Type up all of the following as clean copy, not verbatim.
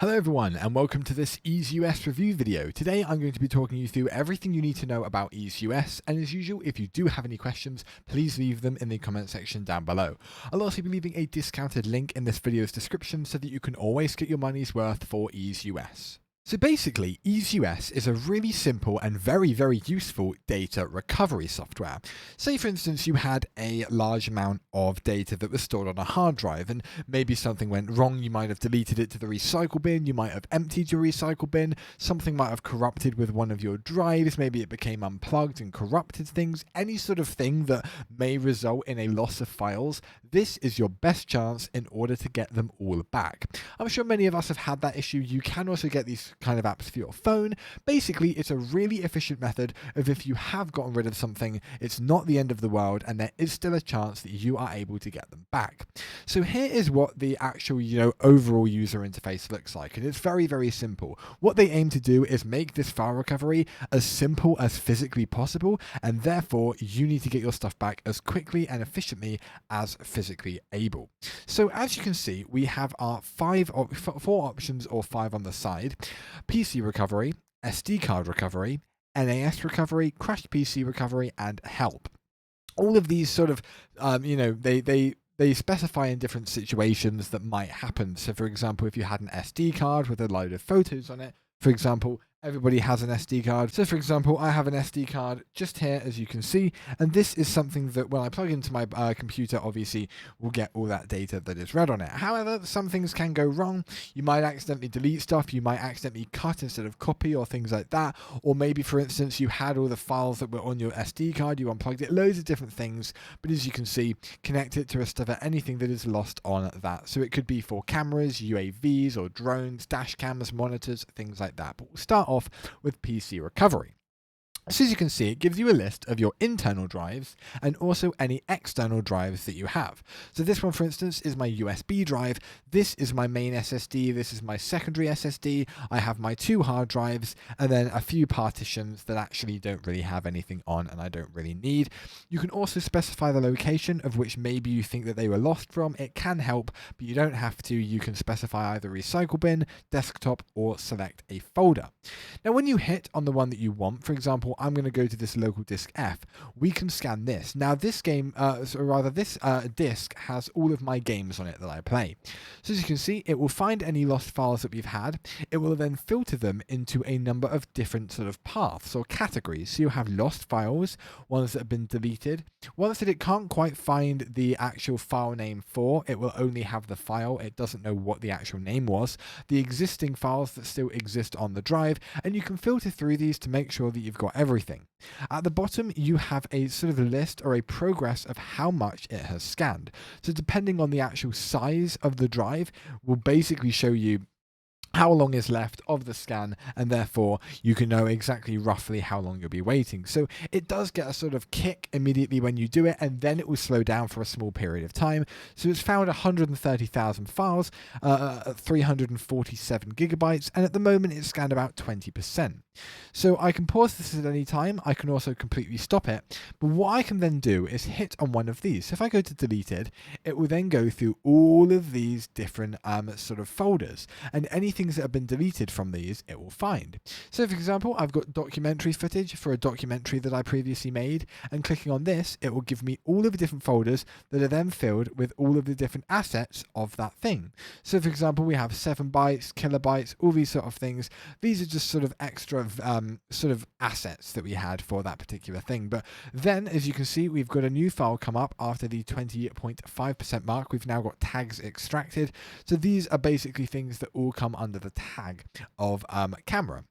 Hello everyone and welcome to this Easeusreview video. Today I'm going to be talking you through everything you need to know about Easeus, and as usual, if you do have any questions, please leave them in the comment section down below. I'll also be leaving a discounted link in this video's description so that you can always get your money's worth for Easeus. So basically, Easeus is a really simple and very useful data recovery software. Say for instance you had a large amount of data that was stored on a hard drive and maybe something went wrong, you might have deleted it to the recycle bin, you might have emptied your recycle bin, something might have corrupted with one of your drives, maybe it became unplugged and corrupted things, any sort of thing that may result in a loss of files. This is your best chance in order to get them all back. I'm sure many of us have had that issue. You can also get these kind of apps for your phone. Basically, it's a really efficient method of if you have gotten rid of something, it's not the end of the world and there is still a chance that you are able to get them back. So here is what the actual, overall user interface looks like, and it's very simple. What they aim to do is make this file recovery as simple as physically possible, and therefore you need to get your stuff back as quickly and efficiently as physically able. So as you can see, we have our four options, or five on the side: PC recovery, SD card recovery, NAS recovery, crashed PC recovery, and help. All of these sort of, they specify in different situations that might happen. So for example, if you had an SD card with a load of photos on it, for example, everybody has an SD card. So for example, I have an SD card just here, as you can see, and this is something that when I plug into my computer, obviously will get all that data that is read on it. However, some things can go wrong. You might accidentally delete stuff, you might accidentally cut instead of copy, or things like that. Or maybe, for instance, you had all the files that were on your SD card, you unplugged it, loads of different things. But as you can see, connect it to restore anything that is lost on that. So it could be for cameras, UAVs, or drones, dash cams, monitors, things like that. But we'll start off with PC recovery. So as you can see, it gives you a list of your internal drives and also any external drives that you have. So this one, for instance, is my USB drive. This is my main SSD. This is my secondary SSD. I have my two hard drives and then a few partitions that actually don't really have anything on and I don't really need. You can also specify the location of which maybe you think that they were lost from. It can help, but you don't have to. You can specify either recycle bin, desktop, or select a folder. Now, when you hit on the one that you want, for example, I'm going to go to this local disk F. We can scan this. Now, this disk has all of my games on it that I play. So as you can see, it will find any lost files that we've had. It will then filter them into a number of different sort of paths or categories. So you have lost files, ones that have been deleted, ones that it can't quite find the actual file name for. It will only have the file. It doesn't know what the actual name was. The existing files that still exist on the drive, and you can filter through these to make sure that you've got everything. At the bottom, you have a sort of list or a progress of how much it has scanned. So depending on the actual size of the drive, will basically show you how long is left of the scan, and therefore you can know exactly roughly how long you'll be waiting. So it does get a sort of kick immediately when you do it, and then it will slow down for a small period of time. So it's found 130,000 files, 347 gigabytes, and at the moment it's scanned about 20%. So I can pause this at any time. I can also completely stop it. But what I can then do is hit on one of these. So if I go to deleted, it will then go through all of these different sort of folders, and anything that have been deleted from these it will find. So for example, I've got documentary footage for a documentary that I previously made, and clicking on this, it will give me all of the different folders that are then filled with all of the different assets of that thing. So for example, we have 7 bytes, kilobytes, all these sort of things. These are just sort of extra sort of assets that we had for that particular thing. But then, as you can see, we've got a new file come up after the 20.5% mark. We've now got tags extracted. So these are basically things that all come under the tag of camera.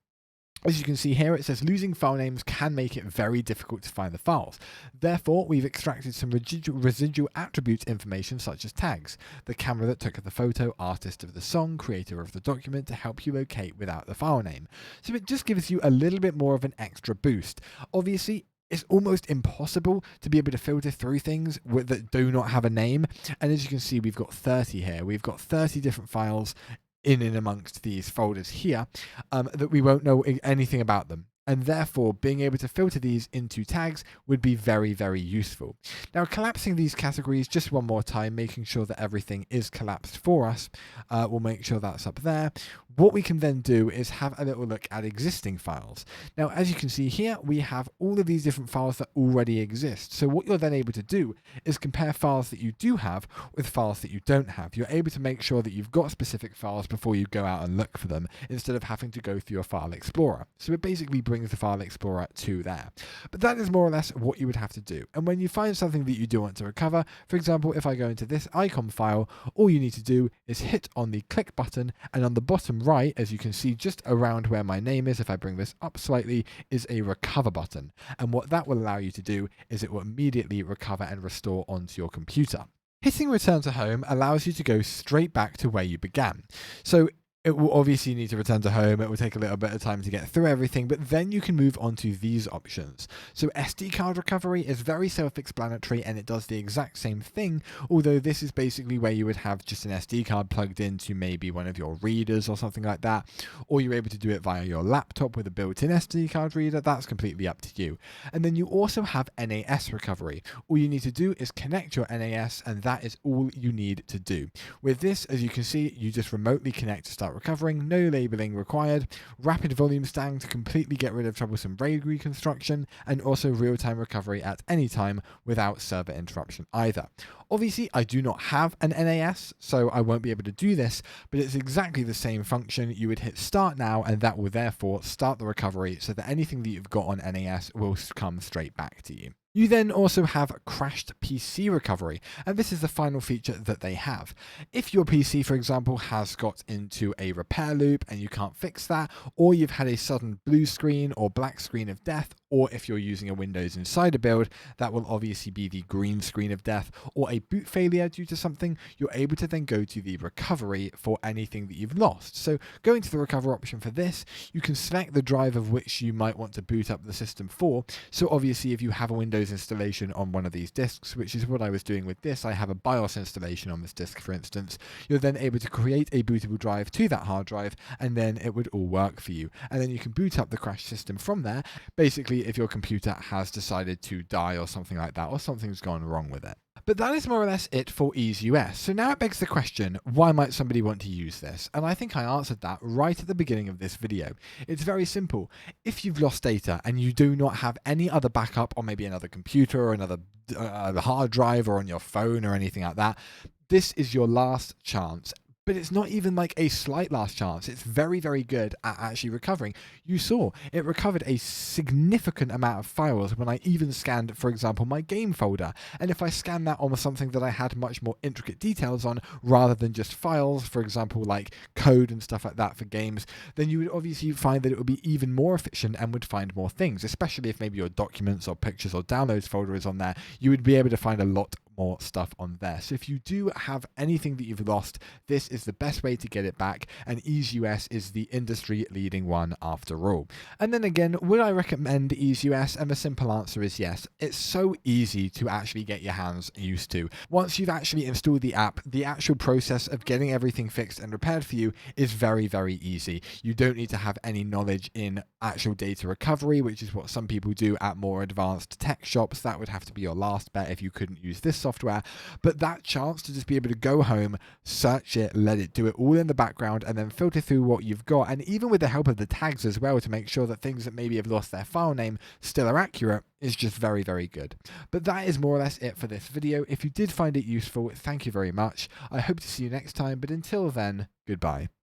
As you can see here, it says losing file names can make it very difficult to find the files. Therefore, we've extracted some residual attribute information such as tags, the camera that took the photo, artist of the song, creator of the document, to help you locate without the file name. So it just gives you a little bit more of an extra boost. Obviously, it's almost impossible to be able to filter through things that do not have a name. And as you can see, we've got 30 here. We've got 30 different files in and amongst these folders here that we won't know anything about them. and therefore being able to filter these into tags would be very, very useful. Now, collapsing these categories just one more time, making sure that everything is collapsed for us, we'll make sure that's up there. What we can then do is have a little look at existing files. Now, as you can see here, we have all of these different files that already exist. So what you're then able to do is compare files that you do have with files that you don't have. You're able to make sure that you've got specific files before you go out and look for them, instead of having to go through your file explorer. So it basically brings the file explorer to there. But that is more or less what you would have to do. And when you find something that you do want to recover, for example, if I go into this icon file, all you need to do is hit on the click button, and on the bottom right, as you can see just around where my name is, if I bring this up slightly, is a recover button. And what that will allow you to do is it will immediately recover and restore onto your computer. Hitting return to home allows you to go straight back to where you began. So it will obviously need to return to home. It will take a little bit of time to get through everything, but then you can move on to these options. So SD card recovery is very self-explanatory, and it does the exact same thing, although this is basically where you would have just an SD card plugged into maybe one of your readers or something like that, or you're able to do it via your laptop with a built-in SD card reader. That's completely up to you. And then you also have NAS recovery. All you need to do is connect your NAS, and that is all you need to do. With this, as you can see, you just remotely connect to start recovering, no labeling required, rapid volume stang to completely get rid of troublesome RAID reconstruction, and also real-time recovery at any time without server interruption either. Obviously, I do not have an NAS, so I won't be able to do this, but it's exactly the same function. You would hit start now, and that will therefore start the recovery so that anything that you've got on NAS will come straight back to you. You then also have crashed PC recovery, and this is the final feature that they have. If your PC, for example, has got into a repair loop and you can't fix that, or you've had a sudden blue screen or black screen of death, or if you're using a Windows Insider build, that will obviously be the green screen of death, or a boot failure due to something, you're able to then go to the recovery for anything that you've lost. So going to the recover option for this, you can select the drive of which you might want to boot up the system for. So obviously if you have a Windows installation on one of these disks, which is what I was doing with this, I have a BIOS installation on this disk, for instance, you're then able to create a bootable drive to that hard drive, and then it would all work for you. And then you can boot up the crashed system from there, basically if your computer has decided to die or something like that, or something's gone wrong with it. But that is more or less it for Easeus. So now it begs the question, why might somebody want to use this? And I think I answered that right at the beginning of this video. It's very simple. If you've lost data and you do not have any other backup on maybe another computer or another hard drive or on your phone or anything like that, this is your last chance. But it's not even like a slight last chance. It's very, very good at actually recovering. You saw it recovered a significant amount of files when I even scanned, for example, my game folder. And if I scan that on something that I had much more intricate details on, rather than just files, for example, like code and stuff like that for games, then you would obviously find that it would be even more efficient and would find more things, especially if maybe your documents or pictures or downloads folder is on there. You would be able to find a lot more stuff on there. So if you do have anything that you've lost, this is the best way to get it back, and Easeus is the industry leading one after all. And then again, would I recommend Easeus? And the simple answer is yes. It's so easy to actually get your hands used to. Once you've actually installed the app, the actual process of getting everything fixed and repaired for you is very, very easy. You don't need to have any knowledge in actual data recovery, which is what some people do at more advanced tech shops. That would have to be your last bet if you couldn't use this software. But that chance to just be able to go home, search it, let it do it all in the background, and then filter through what you've got, and even with the help of the tags as well to make sure that things that maybe have lost their file name still are accurate, is just very, very good. But that is more or less it for this video. If you did find it useful, thank you very much. I hope to see you next time, but until then, goodbye.